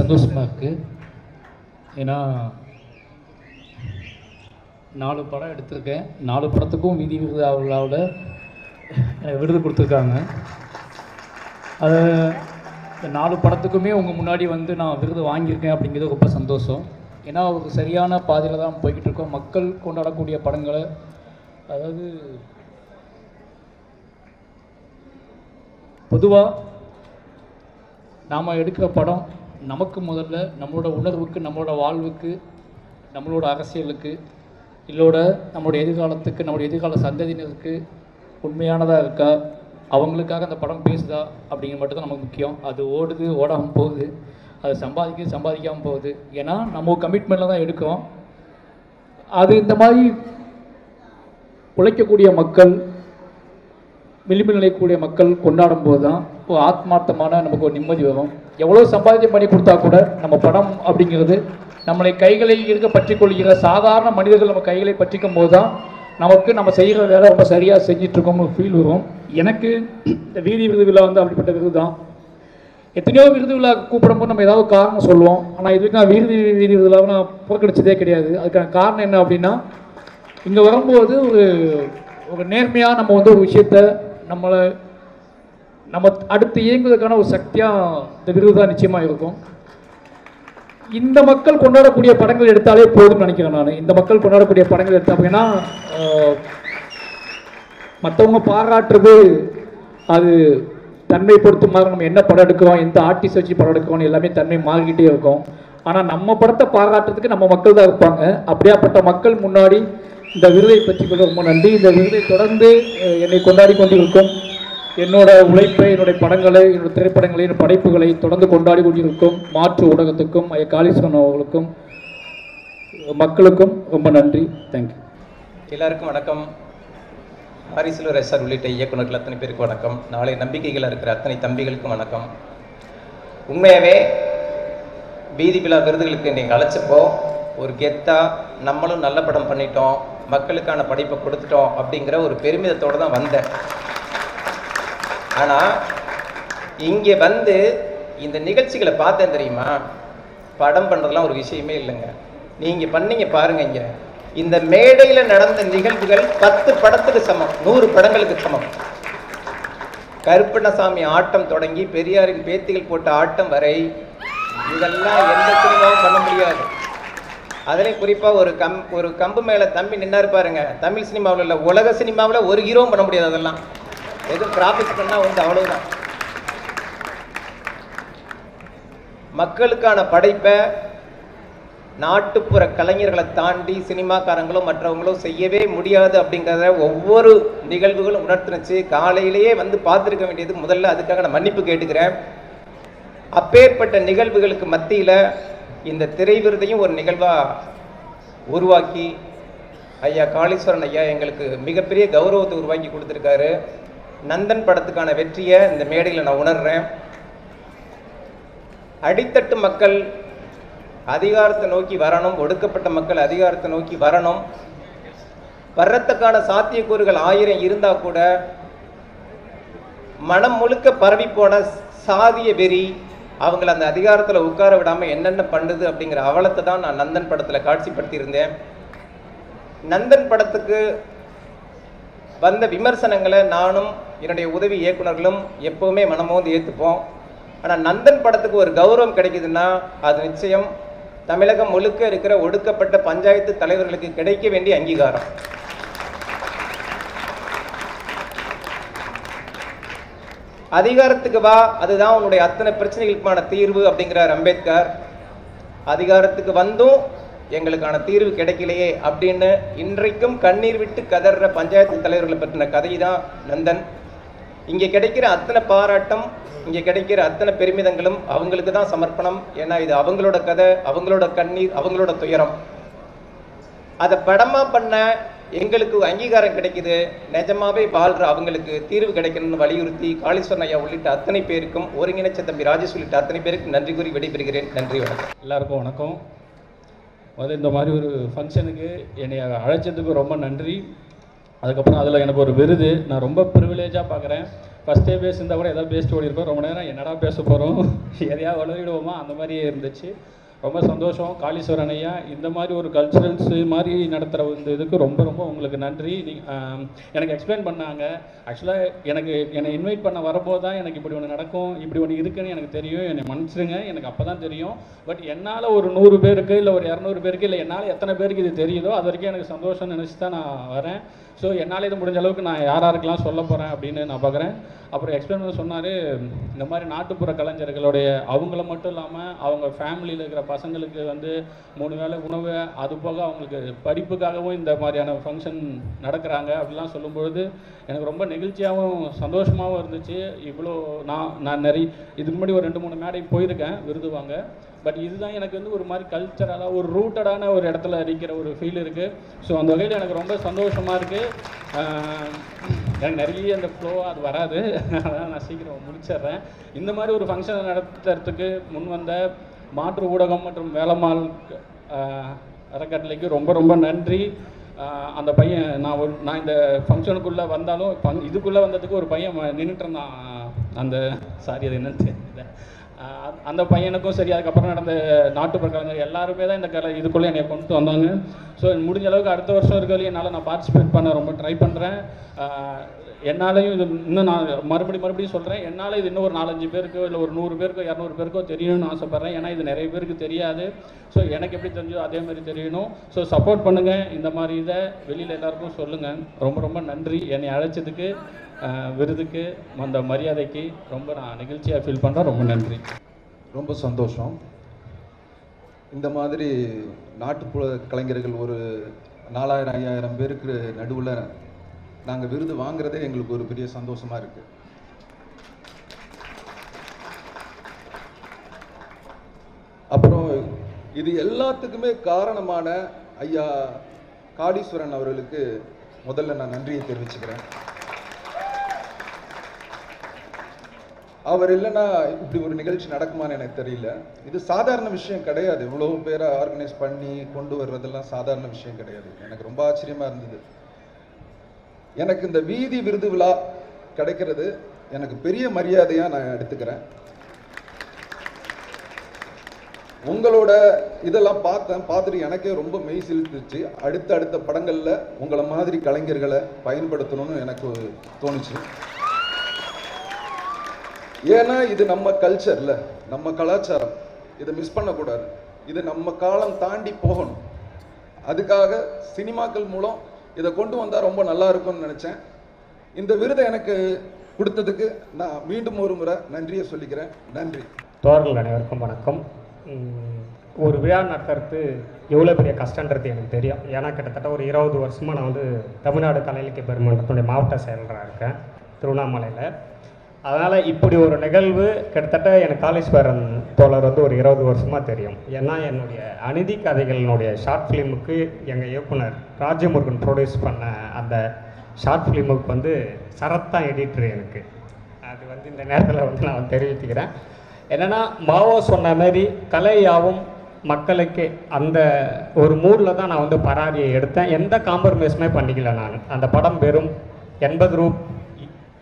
சந்தோஷமாக இருக்குது. ஏன்னா 4 படம் எடுத்திருக்கேன். 4 படத்துக்கும் வீதி விருது விழாவில் எனக்கு விருது கொடுத்துருக்காங்க. அது இந்த 4 படத்துக்குமே உங்கள் முன்னாடி வந்து நான் விருது வாங்கியிருக்கேன் அப்படிங்கிறது ரொம்ப சந்தோஷம். ஏன்னா ஒரு சரியான பாதையில் தான் போய்கிட்டு இருக்கோம். மக்கள் கொண்டாடக்கூடிய படங்களை, அதாவது பொதுவாக நாம் எடுக்கிற படம் நமக்கு முதல்ல நம்மளோட உணர்வுக்கு, நம்மளோட வாழ்வுக்கு, நம்மளோட அரசியலுக்கு, இல்லோட நம்மளோட எதிர்காலத்துக்கு, நம்மளோட எதிர்கால சந்ததியினருக்கு உண்மையானதாக இருக்கா, அவங்களுக்காக அந்த படம் பேசுதா அப்படிங்கிற மட்டும் தான் நமக்கு முக்கியம். அது ஓடுது, ஓடாமல் போகுது, அது சம்பாதிக்காமல் போகுது. ஏன்னா நம்ம கமிட்மெண்ட்டில் தான் எடுக்கிறோம். அது இந்த மாதிரி உழைக்கக்கூடிய மக்கள், விளிம்பு நிலைக்கூடிய மக்கள் கொண்டாடும் போது தான் ஒரு ஆத்மார்த்தமான நமக்கு ஒரு நிம்மதி வரும். எவ்வளோ சம்பாதியம் பண்ணி கொடுத்தா கூட நம்ம படம் அப்படிங்கிறது நம்மளை கைகளில் இருக்க பற்றி கொள்கிற சாதாரண மனிதர்கள் நம்ம கைகளை பற்றிக்கும் போது தான் நமக்கு நம்ம செய்கிற வேலை ரொம்ப சரியாக செஞ்சிட்ருக்கோம்னு ஃபீல் வரும். எனக்கு இந்த வீதி விருது விழா வந்து அப்படிப்பட்ட விருது தான். எத்தனையோ விருது விழா கூப்பிடும்போது நம்ம ஏதாவது காரணம் சொல்லுவோம். ஆனால் இதுக்கு நான் வீதி விருதுலாவை நான் புறக்கணிச்சதே கிடையாது. அதுக்கான காரணம் என்ன அப்படின்னா, இங்கே வரும்போது ஒரு நேர்மையாக நம்ம வந்து ஒரு விஷயத்த நம்ம அடுத்து இயங்குவதற்கான ஒரு சக்தியாக இந்த விருது தான் நிச்சயமாக இருக்கும். இந்த மக்கள் கொண்டாடக்கூடிய படங்கள் எடுத்தாலே போதும்னு நினைக்கிறேன் நான். இந்த மக்கள் கொண்டாடக்கூடிய படங்கள் எடுத்தா அப்படின்னா மற்றவங்க பாராட்டுறது அது தன்மை பொறுத்து மாதிரி நம்ம என்ன படம் எடுக்கிறோம், எந்த ஆர்டிஸ்ட் வச்சு படம் எடுக்கிறோம் எல்லாமே தன்மை மாறிக்கிட்டே இருக்கும். ஆனால் நம்ம படத்தை பாராட்டுறதுக்கு நம்ம மக்கள் தான் இருப்பாங்க. அப்படியாப்பட்ட மக்கள் முன்னாடி இந்த விருதை பற்றி கொள்ள ரொம்ப நன்றி. இந்த விருதை தொடர்ந்து என்னை கொண்டாடி கொண்டிருக்கும், என்னோட உழைப்பை, என்னுடைய படங்களை, என்னோட திரைப்படங்களை, என்னோட படைப்புகளை தொடர்ந்து கொண்டாடி கொண்டிருக்கும் மாற்று ஊடகத்துக்கும், ஐயா காளீஸ்வரன் அவர்களுக்கும், மக்களுக்கும் ரொம்ப நன்றி. தேங்க்யூ. எல்லாருக்கும் வணக்கம். ஹரிசில்வர் எஸ்ஆர் உள்ளிட்ட இயக்குநர்கள் அத்தனை பேருக்கு வணக்கம். நாளை நம்பிக்கைகள் இருக்கிற அத்தனை தம்பிகளுக்கும் வணக்கம். உண்மையாகவே வீதி விழா விருதுகளுக்கு நீங்கள் அழைச்சப்போ ஒரு கெத்தா நம்மளும் நல்ல படம் பண்ணிட்டோம், மக்களுக்கான படைப்பை கொடுத்துட்டோம் அப்படிங்கிற ஒரு பெருமிதத்தோடு தான் வந்தேன். ஆனால் இங்கே வந்து இந்த நிகழ்ச்சிகளை பார்த்தேன் தெரியுமா, படம் பண்ணுறதுலாம் ஒரு விஷயமே இல்லைங்க. நீங்கள் பண்ணீங்க பாருங்க, இங்கே இந்த மேடையில் நடந்த நிகழ்வுகள் 10 படத்துக்கு சமம், 100 படங்களுக்கு சமம். கருப்பண்ணசாமி ஆட்டம் தொடங்கி பெரியாரின் பேத்திகள் போட்ட ஆட்டம் வரை இதெல்லாம் எந்த சினிமாவும் பண்ண முடியாது. அதுலேயும் குறிப்பாக ஒரு கம்பு மேலே தம்பி நின்னாரு பாருங்க, தமிழ் சினிமாவில் இல்லை உலக சினிமாவில் ஒரு ஹீரோவும் பண்ண முடியாது. அதெல்லாம் எதுவும் ப்ராஃபிட் பண்ணால் வந்து அவ்வளவுதான். மக்களுக்கான படைப்பை நாட்டுப்புற கலைஞர்களை தாண்டி சினிமாக்காரங்களும் மற்றவங்களும் செய்யவே முடியாது அப்படிங்கிறத ஒவ்வொரு நிகழ்வுகளும் உணர்த்துனுச்சு. காலையிலேயே வந்து பார்த்துருக்க வேண்டியது முதல்ல, அதுக்காக நான் மன்னிப்பு கேட்டுக்கிறேன். அப்பேற்பட்ட நிகழ்வுகளுக்கு மத்தியில் இந்த திரை விருதையும் ஒரு நிகழ்வாக உருவாக்கி ஐயா காளீஸ்வரன் ஐயா எங்களுக்கு மிகப்பெரிய கௌரவத்தை உருவாக்கி கொடுத்துருக்காரு. நந்தன் படத்துக்கான வெற்றியை இந்த மேடையில் நான் உணர்றேன். அடித்தட்டு மக்கள் அதிகாரத்தை நோக்கி வரணும், ஒடுக்கப்பட்ட மக்கள் அதிகாரத்தை நோக்கி வரணும். வர்றதுக்கான சாத்தியக்கூறுகள் 1000 இருந்தால் கூட மனம் முழுக்க பரவி போன சாதிய வெறி அவங்கள அந்த அதிகாரத்தில் உட்கார விடாமல் என்னென்ன பண்ணுது அப்படிங்கிற அவலத்தை தான் நான் நந்தன் படத்தில் காட்சிப்படுத்தியிருந்தேன். நந்தன் படத்துக்கு வந்த விமர்சனங்களை நானும் என்னுடைய உதவி இயக்குநர்களும் எப்போவுமே மனமோந்து ஏற்றுப்போம். ஆனால் நந்தன் படத்துக்கு ஒரு கௌரவம் கிடைக்குதுன்னா அது நிச்சயம் தமிழகம் முழுக்க இருக்கிற ஒடுக்கப்பட்ட பஞ்சாயத்து தலைவர்களுக்கு கிடைக்க வேண்டிய அங்கீகாரம். அதிகாரத்துக்கு வா, அதுதான் உன்னுடைய அத்தனை பிரச்சனைகளுக்கான தீர்வு அப்படிங்கிறார் அம்பேத்கர். அதிகாரத்துக்கு வந்தும் எங்களுக்கான தீர்வு கிடைக்கலையே அப்படின்னு இன்றைக்கும் கண்ணீர் விட்டு கதற பஞ்சாயத்து தலைவர்களை பற்றின கதை தான் நந்தன். இங்கே கிடைக்கிற அத்தனை பாராட்டம், இங்கே கிடைக்கிற அத்தனை பெருமிதங்களும் அவங்களுக்கு தான் சமர்ப்பணம். ஏன்னா இது அவங்களோட கதை, அவங்களோட கண்ணீர், அவங்களோட துயரம். அதை படமாக பண்ண எங்களுக்கு அங்கீகாரம் கிடைக்குது. நிஜமாவே வாழ்கிற அவங்களுக்கு தீர்வு கிடைக்கணும்னு வலியுறுத்தி காளீஸ்வரன் ஐயா உள்ளிட்ட அத்தனை பேருக்கும், ஒருங்கிணைச்ச தம்பி ராஜேஷ் உள்ளிட்ட அத்தனை பேருக்கு நன்றி கூறி விடைபெறுகிறேன். நன்றி, வணக்கம். எல்லாருக்கும் வணக்கம். இந்த மாதிரி ஒரு ஃபங்க்ஷனுக்கு என்னை அழைச்சதுக்கு ரொம்ப நன்றி. அதுக்கப்புறம் அதில் எனக்கு ஒரு விருது நான் ரொம்ப ப்ரிவிலேஜாக பார்க்குறேன். ஃபஸ்ட்டே பேசியிருந்தா கூட எதாவது பேசிட்டு ஓடிருப்போம். ரொம்ப நேரம் என்னடா பேச போகிறோம், எதையாவது வளரிடுவோமா அந்த மாதிரியே இருந்துச்சு. ரொம்ப சந்தோஷம். காளீஸ்வரன் ஐயா இந்த மாதிரி ஒரு கல்ச்சுரல்ஸு மாதிரி நடத்துகிற இந்த இதுக்கு ரொம்ப ரொம்ப உங்களுக்கு நன்றி. எனக்கு எக்ஸ்பிளைன் பண்ணாங்க. ஆக்சுவலாக என்னை இன்வைட் பண்ண வரும்போது தான் எனக்கு இப்படி ஒன்று நடக்கும், இப்படி ஒன்று இருக்குன்னு எனக்கு தெரியும். என்னை மன்னிச்சிடுங்க, எனக்கு அப்போ தான் தெரியும். பட் என்னால் ஒரு 100 பேருக்கு இல்லை ஒரு 200 பேருக்கு இல்லை என்னால் எத்தனை பேருக்கு இது தெரியுதோ அது வரைக்கும் எனக்கு சந்தோஷம்னு நினச்சி தான் நான் வரேன். ஸோ என்னால் இது முடிஞ்ச அளவுக்கு நான் யாருக்கெல்லாம் சொல்ல போகிறேன் அப்படின்னு நான் பார்க்குறேன். அப்புறம் எக்ஸ்பிளைன் பண்ண சொன்னார், இந்த மாதிரி நாட்டுப்புற கலைஞர்களுடைய அவங்கள மட்டும் இல்லாமல் அவங்க ஃபேமிலியில் இருக்கிற பசங்களுக்கு வந்து 3 வேளை உணவு, அது போக அவங்களுக்கு படிப்புக்காகவும் இந்த மாதிரியான ஃபங்க்ஷன் நடக்கிறாங்க அப்படிலாம் சொல்லும்பொழுது எனக்கு ரொம்ப நெகிழ்ச்சியாகவும் சந்தோஷமாகவும் இருந்துச்சு. இவ்வளோ நான் நிறைய இதுக்கு முன்னாடி ஒரு 2-3 மேடை போயிருக்கேன் விருது வாங்க. பட் இதுதான் எனக்கு வந்து ஒரு மாதிரி கல்ச்சரலாக ஒரு ரூட்டடான ஒரு இடத்துல இருக்கிற ஒரு ஃபீல் இருக்குது. ஸோ அந்த வகையில் எனக்கு ரொம்ப சந்தோஷமாக இருக்குது. எனக்கு நிறைய அந்த ஃப்ளோவாக அது வராது, அதான் நான் சீக்கிரம் முடிச்சிடுறேன். இந்த மாதிரி ஒரு ஃபங்க்ஷனை நடத்துறதுக்கு முன் வந்த மாற்று ஊடகம் மற்றும் வேலம்மாள் அறக்கட்டளைக்கு ரொம்ப ரொம்ப நன்றி. அந்த பையன் நான் இந்த ஃபங்க்ஷனுக்குள்ளே வந்தாலும் இதுக்குள்ளே வந்ததுக்கு ஒரு பையன் நின்றுட்டு இருந்தான். அந்த சாரி அது என்னன்னு தெரியல. அந்த பையனுக்கும் சரி, அதுக்கப்புறம் நடந்த நாட்டுப்புற கலைஞர் எல்லாருமே தான் இந்த இதுக்குள்ளே என்னை கொண்டு வந்தாங்க. ஸோ முடிஞ்ச அளவுக்கு அடுத்த வருஷம் இருக்கிறது என்னால் நான் பார்ட்டிசிபேட் பண்ண ரொம்ப ட்ரை பண்ணுறேன். என்னாலையும் இது இன்னும் நான் மறுபடியும் சொல்கிறேன், என்னால் இது இன்னும் ஒரு 4-5 பேருக்கோ இல்லை ஒரு 100 பேருக்கோ 200 பேருக்கோ தெரியணும்னு ஆசைப்பட்றேன். ஏன்னா இது நிறைய பேருக்கு தெரியாது. ஸோ எனக்கு எப்படி தெரிஞ்சோ அதே மாதிரி தெரியணும். ஸோ சப்போர்ட் பண்ணுங்கள். இந்த மாதிரி இதை வெளியில் எல்லாருக்கும் சொல்லுங்கள். ரொம்ப ரொம்ப நன்றி என்னை அழைச்சதுக்கு, விருதுக்கு, அந்த மரியாதைக்கு ரொம்ப நான் நெகிழ்ச்சியாக ஃபீல் பண்ணுறேன். ரொம்ப நன்றி. ரொம்ப சந்தோஷம். இந்த மாதிரி நாட்டுப்புற கலைஞர்கள் ஒரு 4000-5000 பேருக்கு நடுவில் நாங்கள் விருது வாங்குறதே எங்களுக்கு ஒரு பெரிய சந்தோஷமாக இருக்குது. அப்புறம் இது எல்லாத்துக்குமே காரணமான ஐயா காளீஸ்வரன் அவர்களுக்கு முதல்ல நான் நன்றியை தெரிவிச்சுக்கிறேன். அவர் இல்லைன்னா இப்படி ஒரு நிகழ்ச்சி நடக்குமான்னு எனக்கு தெரியல. இது சாதாரண விஷயம் கிடையாது. இவ்வளோ பேரை ஆர்கனைஸ் பண்ணி கொண்டு வர்றதெல்லாம் சாதாரண விஷயம் கிடையாது. எனக்கு ரொம்ப ஆச்சரியமாக இருந்தது. எனக்கு இந்த வீதி விருது விழா கிடைக்கிறது எனக்கு பெரிய மரியாதையாக நான் எடுத்துக்கிறேன். உங்களோட இதெல்லாம் பார்த்துட்டு எனக்கே ரொம்ப மெய் சிலுத்துச்சு. அடுத்த படங்களில் உங்களை மாதிரி கலைஞர்களை பயன்படுத்தணும்னு எனக்கு தோணுச்சு. ஏன்னா இது நம்ம கல்ச்சர்ல, நம்ம கலாச்சாரம், இதை மிஸ் பண்ணக்கூடாது. இது நம்ம காலம் தாண்டி போகணும். அதுக்காக சினிமாக்கள் மூலம் இதை கொண்டு வந்தால் ரொம்ப நல்லா இருக்கும்னு நினச்சேன். இந்த விருதை எனக்கு கொடுத்ததுக்கு நான் மீண்டும் ஒரு முறை நன்றியை சொல்லிக்கிறேன். நன்றி. தோழர்கள் அனைவருக்கும் வணக்கம். ஒரு விழா நடத்துறது எவ்வளோ பெரிய கஷ்டன்றது எனக்கு தெரியும். ஏன்னா கிட்டத்தட்ட ஒரு 20 வருஷமாக நான் வந்து தமிழ்நாடு கலை இலக்கிய பெருமன்றத்துடைய மாவட்ட செயலராக இருக்கேன் திருவண்ணாமலையில். அதனால் இப்படி ஒரு நிகழ்வு கிட்டத்தட்ட எனக்கு காளீஸ்வரன் தோழர் வந்து ஒரு 20 வருஷமாக தெரியும். ஏன்னா என்னுடைய அநீதி கதைகளினுடைய ஷார்ட் ஃபிலிமுக்கு எங்கள் இயக்குனர் ராஜமுருகன் ப்ரொடியூஸ் பண்ண அந்த ஷார்ட் ஃபிலிமுக்கு வந்து சரத் தான் எடிட்ரு. எனக்கு அது வந்து இந்த நேரத்தில் வந்து நான் தெரிவித்துக்கிறேன். என்னென்னா மாவோ சொன்ன மாதிரி கலையாவும் மக்களுக்கு அந்த ஒரு மூடில் தான் நான் வந்து பராரியை எடுத்தேன். எந்த காம்ப்ரமைஸுமே பண்ணிக்கல. நான் அந்த படம் வெறும்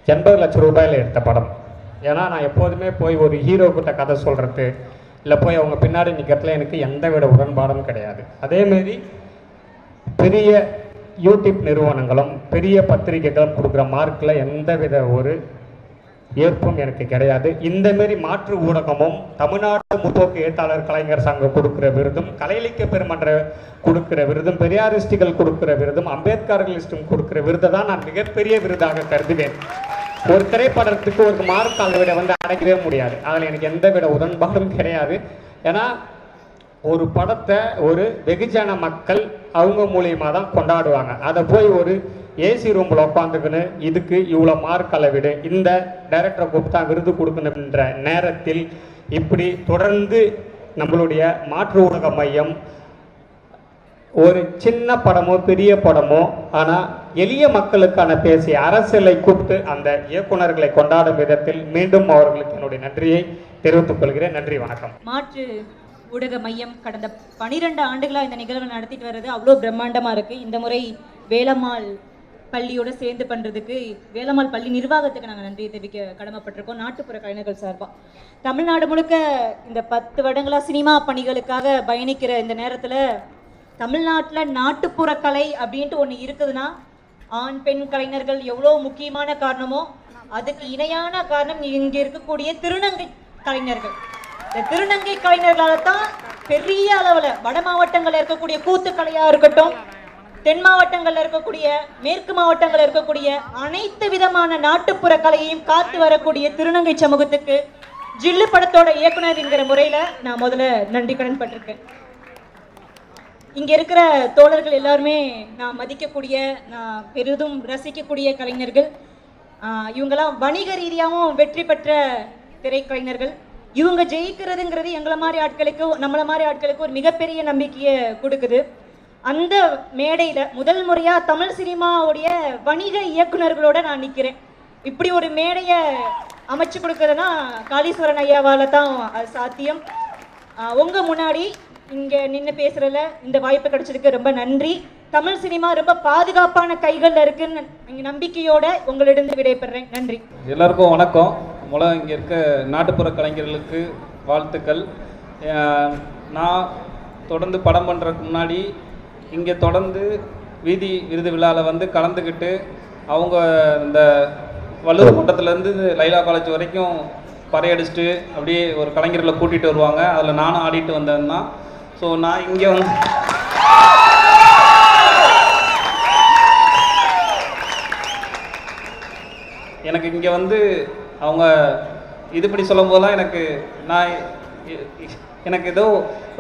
80 லட்சம் ரூபாயில் எடுத்த படம். ஏன்னா நான் எப்போதுமே போய் ஒரு ஹீரோ கிட்ட கதை சொல்கிறது இல்லை போய் அவங்க பின்னாடி நிற்கிறதுல எனக்கு எந்த வித உடன்பாடும் கிடையாது. அதேமாரி பெரிய யூடியூப் நிறுவனங்களும் பெரிய பத்திரிகைகளும் கொடுக்குற மார்க்கில் எந்த வித ஒரு ஏற்பும் எனக்கு கிடையாது. இந்தமாரி மாற்று ஊடகமும் தமிழ்நாடு முற்போக்கு எழுத்தாளர் கலைஞர் சங்கம் கொடுக்குற விருதும், கலை இலக்கிய பெருமன்ற கொடுக்குற விருதும், பெரியாரிஸ்டுகள் கொடுக்குற விருதும், அம்பேத்கர்களிஸ்டும் கொடுக்குற விருதை தான் நான் மிகப்பெரிய விருதாக கருதுவேன். ஒரு திரைப்படத்துக்கு ஒரு மார்க் அளவிட வந்து அடைக்கவே முடியாது. அதில் எனக்கு எந்த வித உடன்பாடும் கிடையாது. ஏன்னா ஒரு படத்தை ஒரு வெகுஜன மக்கள் அவங்க மூலியமாக தான் கொண்டாடுவாங்க. அதை போய் ஒரு ஏசி ரூமில் உட்காந்துக்குன்னு இதுக்கு இவ்வளோ மார்க் அளவிடு, இந்த டைரக்டரை கூப்பிட்டா விருது கொடுக்கணுன்ற நேரத்தில் இப்படி தொடர்ந்து நம்மளுடைய மாற்று ஊடக மையம் ஒரு சின்ன படமோ பெரிய படமோ ஆனால் எளிய மக்களுக்கான பேசிய அரசியலை கூப்பிட்டு அந்த இயக்குநர்களை கொண்டாடும் விதத்தில் மீண்டும் அவர்களுக்கு என்னுடைய நன்றியை தெரிவித்துக் கொள்கிறேன். நன்றி, வணக்கம். மாற்று ஊடக மையம் கடந்த 12 ஆண்டுகளாக இந்த நிகழ்வு நடத்திட்டு வர்றது அவ்வளோ பிரம்மாண்டமாக இருக்குது. இந்த முறை வேலம்மாள் பள்ளியோட சேர்ந்து பண்ணுறதுக்கு வேலம்மாள் பள்ளி நிர்வாகத்துக்கு நாங்கள் நன்றி தெரிவிக்க கடமைப்பட்டிருக்கோம் நாட்டுப்புற கலைஞர்கள் சார்பாக. தமிழ்நாடு முழுக்க இந்த 10 வருடங்களாக சினிமா பணிகளுக்காக பயணிக்கிற இந்த நேரத்தில் தமிழ்நாட்டில் நாட்டுப்புற கலை அப்படின்ட்டு ஒன்று இருக்குதுன்னா ஆண் பெண் கலைஞர்கள் எவ்வளோ முக்கியமான காரணமோ அதுக்கு இணையான காரணம் இங்கே இருக்கக்கூடிய திருநங்கை கலைஞர்கள். இந்த திருநங்கை கலைஞர்களால் தான் பெரிய அளவில் வட மாவட்டங்களில் இருக்கக்கூடிய கூத்துக்கலையாக இருக்கட்டும், தென் மாவட்டங்களில் இருக்கக்கூடிய மேற்கு மாவட்டங்களில் இருக்கக்கூடிய அனைத்து விதமான நாட்டுப்புற கலையையும் காத்து வரக்கூடிய திருநங்கை சமூகத்துக்கு ஜில்லு படத்தோட இயக்குனர் என்கிற முறையில் நான் முதல்ல நன்றி கடன் பட்டிருக்கேன். இங்கே இருக்கிற தோழர்கள் எல்லாருமே நான் மதிக்கக்கூடிய, நான் பெரிதும் ரசிக்கக்கூடிய கலைஞர்கள். இவங்கெல்லாம் வணிக ரீதியாகவும் வெற்றி பெற்ற திரைக்கலைஞர்கள். இவங்க ஜெயிக்கிறதுங்கிறது எங்களை மாதிரி ஆட்களுக்கு, நம்மளை மாதிரி ஆட்களுக்கு ஒரு மிகப்பெரிய நம்பிக்கையை கொடுக்குது. அந்த மேடையில் முதல் முறையாக தமிழ் சினிமாவுடைய வணிக இயக்குநர்களோட நான் நிற்கிறேன். இப்படி ஒரு மேடையை அமைச்சு கொடுக்குறதுனா காளீஸ்வரன் ஐயாவால் தான் அது சாத்தியம். உங்கள் முன்னாடி இங்கே நின்று பேசுகிறதுல இந்த வாய்ப்பு கிடைச்சதுக்கு ரொம்ப நன்றி. தமிழ் சினிமா ரொம்ப பாதுகாப்பான கைகளில் இருக்குன்னு இங்கே நம்பிக்கையோட உங்களிடம் விடைபெறேன். நன்றி. எல்லாருக்கும் வணக்கம். மூலம் இங்கே இருக்க நாட்டுப்புற கலைஞர்களுக்கு வாழ்த்துக்கள். நான் தொடர்ந்து படம் பண்ணுறதுக்கு முன்னாடி இங்கே தொடர்ந்து வீதி விருது விழாவில் வந்து கலந்துக்கிட்டு அவங்க இந்த வள்ளுவர் கூட்டத்துலேருந்து லைலா காலேஜ் வரைக்கும் பறையடிச்சிட்டு அப்படியே ஒரு கலைஞர்களை கூட்டிகிட்டு வருவாங்க. அதில் நானும் ஆடிட்டு வந்தேன் தான். ஸோ நான் இங்கே வந்து எனக்கு இங்கே வந்து அவங்க இதுபடி சொல்லும் போதெல்லாம் எனக்கு ஏதோ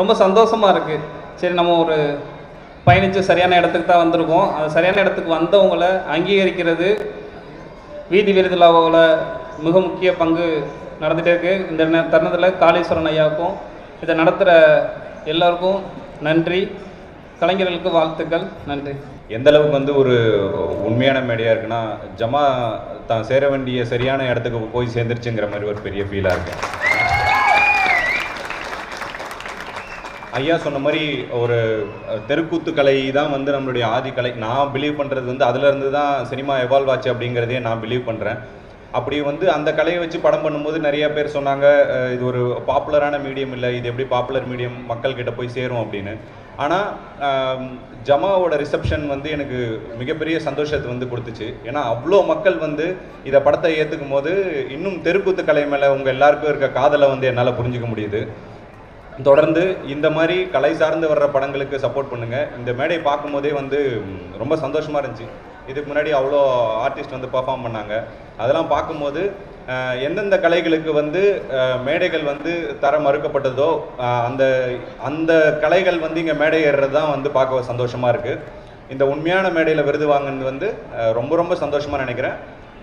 ரொம்ப சந்தோஷமாக இருக்குது. சரி, நம்ம ஒரு பயணித்து சரியான இடத்துக்கு தான் வந்திருக்கோம். அது சரியான இடத்துக்கு வந்தவங்களை அங்கீகரிக்கிறது வீதி விருதுலாவில் மிக முக்கிய பங்கு நடந்துகிட்டே இருக்குது. இந்த தருணத்தில் காளீஸ்வரன் ஐயாவுக்கும் இதை நடத்துகிற எல்லாருக்கும் நன்றி. கலைஞர்களுக்கு வாழ்த்துக்கள். நன்றி. எந்த அளவுக்கு வந்து ஒரு உண்மையான மேடையாக இருக்குன்னா, ஜமா தான் சேர வேண்டிய சரியான இடத்துக்கு போய் சேர்ந்துருச்சுங்கிற மாதிரி ஒரு பெரிய ஃபீலாக இருக்கு. ஐயா சொன்ன மாதிரி ஒரு தெருக்கூத்து கலை தான் வந்து நம்மளுடைய ஆதி கலை. நான் பிலீவ் பண்ணுறது வந்து அதுலேருந்து தான் சினிமா எவால்வ் ஆச்சு அப்படிங்கிறதே நான் பிலீவ் பண்ணுறேன். அப்படி வந்து அந்த கலையை வச்சு படம் பண்ணும்போது நிறைய பேர் சொன்னாங்க, இது ஒரு பாப்புலரான மீடியம் இல்லை, இது எப்படி பாப்புலர் மீடியம் மக்கள்கிட்ட போய் சேரும் அப்படின்னு. ஆனால் ஜமாவோட ரிசப்ஷன் வந்து எனக்கு மிகப்பெரிய சந்தோஷத்தை வந்து கொடுத்துச்சு. ஏன்னா அவ்வளோ மக்கள் வந்து இதை படத்தை ஏற்றுக்கும் போது இன்னும் தெருக்கூத்து கலை மேலே உங்கள் எல்லாருக்கும் இருக்க காதலை வந்து என்னால் புரிஞ்சிக்க முடியுது. தொடர்ந்து இந்த மாதிரி கலை சார்ந்து வர்ற படங்களுக்கு சப்போர்ட் பண்ணுங்கள். இந்த மேடை பார்க்கும்போதே வந்து ரொம்ப சந்தோஷமாக இருந்துச்சு. இதுக்கு முன்னாடி அவ்வளோ ஆர்டிஸ்ட் வந்து பர்ஃபார்ம் பண்ணாங்க. அதெல்லாம் பார்க்கும்போது எந்தெந்த கலைகளுக்கு வந்து மேடைகள் வந்து தர மறுக்கப்பட்டதோ அந்த அந்த கலைகள் வந்து இங்கே மேடை ஏறுறது தான் வந்து பார்க்க சந்தோஷமாக இருக்குது. இந்த உண்மையான மேடையில் விருது வாங்கினது வந்து ரொம்ப ரொம்ப சந்தோஷமாக நினைக்கிறேன்.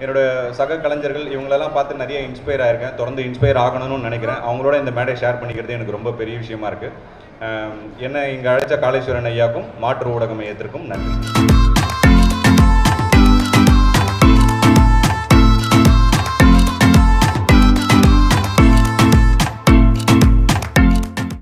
என்னோட சக கலைஞர்கள் இவங்களெல்லாம் பார்த்து நிறைய இன்ஸ்பயர் ஆகிருக்கேன். தொடர்ந்து இன்ஸ்பயர் ஆகணும்னு நினைக்கிறேன். அவங்களோட இந்த மேடை ஷேர் பண்ணிக்கிறது எனக்கு ரொம்ப பெரிய விஷயமா இருக்குது. என்னை இங்கே அழைச்ச காளீஸ்வரன் ஐயாவுக்கும் மாற்று ஊடக மையத்திற்கும் நன்றி.